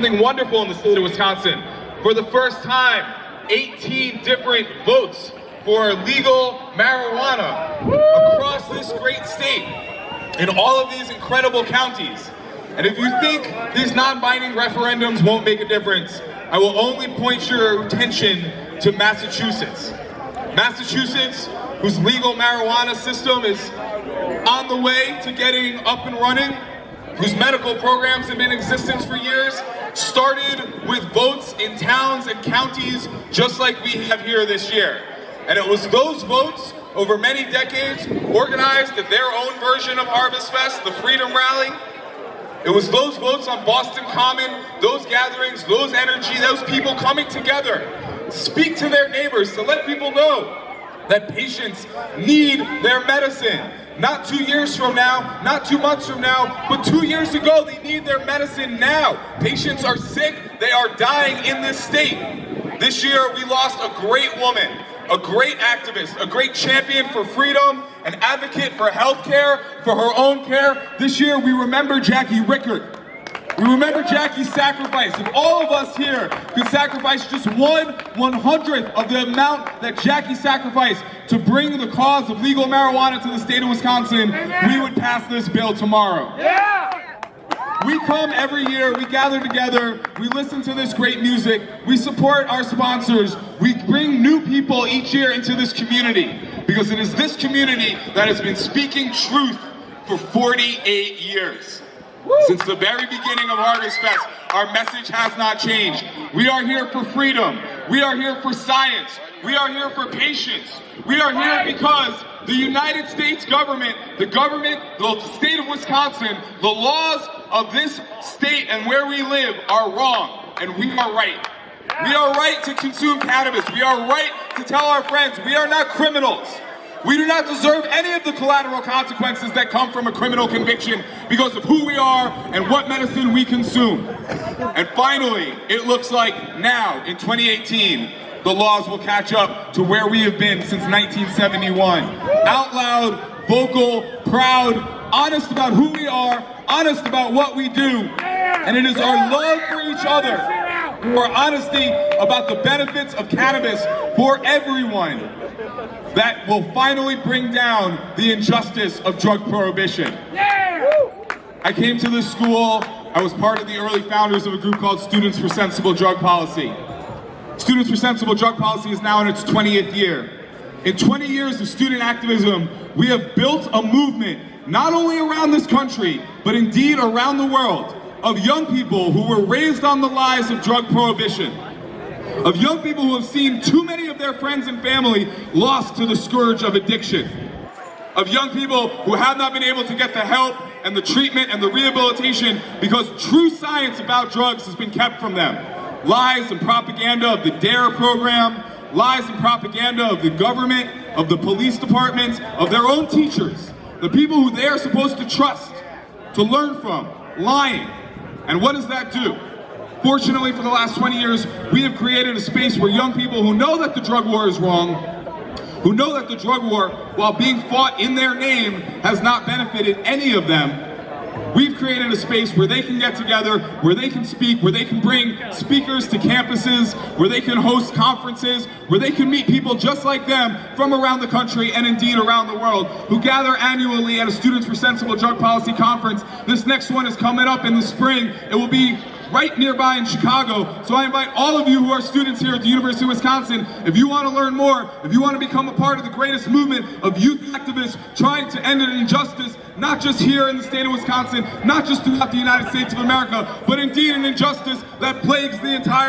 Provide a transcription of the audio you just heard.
Something wonderful in the state of Wisconsin. For the first time, 18 different votes for legal marijuana across this great state in all of these incredible counties. And if you think these non-binding referendums won't make a difference, I will only point your attention to Massachusetts. Massachusetts, whose legal marijuana system is on the way to getting up and running, whose medical programs have been in existence for years, started with votes in towns and counties just like we have here this year. And it was those votes over many decades organized at their own version of Harvest Fest, the Freedom Rally. It was those votes on Boston Common, those gatherings, those energy, those people coming together to speak to their neighbors, to let people know that patients need their medicine. Not 2 years from now, not 2 months from now, but 2 years ago, they need their medicine now. Patients are sick, they are dying in this state. This year, we lost a great woman, a great activist, a great champion for freedom, an advocate for health care, for her own care. This year, we remember Jackie Rickert. We remember Jackie's sacrifice. If all of us here could sacrifice just 1/100th of the amount that Jackie sacrificed to bring the cause of legal marijuana to the state of Wisconsin, we would pass this bill tomorrow. Yeah! We come every year, we gather together, we listen to this great music, we support our sponsors, we bring new people each year into this community, because it is this community that has been speaking truth for 48 years. Since the very beginning of Harvest Fest, our message has not changed. We are here for freedom. We are here for science. We are here for patience. We are here because the United States government, the state of Wisconsin, the laws of this state and where we live are wrong, and we are right. We are right to consume cannabis. We are right to tell our friends we are not criminals. We do not deserve any of the collateral consequences that come from a criminal conviction because of who we are and what medicine we consume. And finally, it looks like now, in 2018, the laws will catch up to where we have been since 1971. Out loud, vocal, proud, honest about who we are, honest about what we do. And it is our love for each other, our honesty about the benefits of cannabis for everyone, that will finally bring down the injustice of drug prohibition. I came to this school, I was part of the early founders of a group called Students for Sensible Drug Policy. Students for Sensible Drug Policy is now in its 20th year. In 20 years of student activism, we have built a movement, not only around this country, but indeed around the world, of young people who were raised on the lies of drug prohibition. Of young people who have seen too many of their friends and family lost to the scourge of addiction. Of young people who have not been able to get the help and the treatment and the rehabilitation because true science about drugs has been kept from them. Lies and propaganda of the DARE program, lies and propaganda of the government, of the police departments, of their own teachers, the people who they are supposed to trust, to learn from, lying. And what does that do? Fortunately, for the last 20 years, we have created a space where young people who know that the drug war is wrong, who know that the drug war, while being fought in their name, has not benefited any of them, we've created a space where they can get together, where they can speak, where they can bring speakers to campuses, where they can host conferences, where they can meet people just like them from around the country and indeed around the world, who gather annually at a Students for Sensible Drug Policy conference. This next one is coming up in the spring. It will be right nearby in Chicago. So I invite all of you who are students here at the University of Wisconsin, if you want to learn more, if you want to become a part of the greatest movement of youth activists trying to end an injustice, not just here in the state of Wisconsin, not just throughout the United States of America, but indeed an injustice that plagues the entire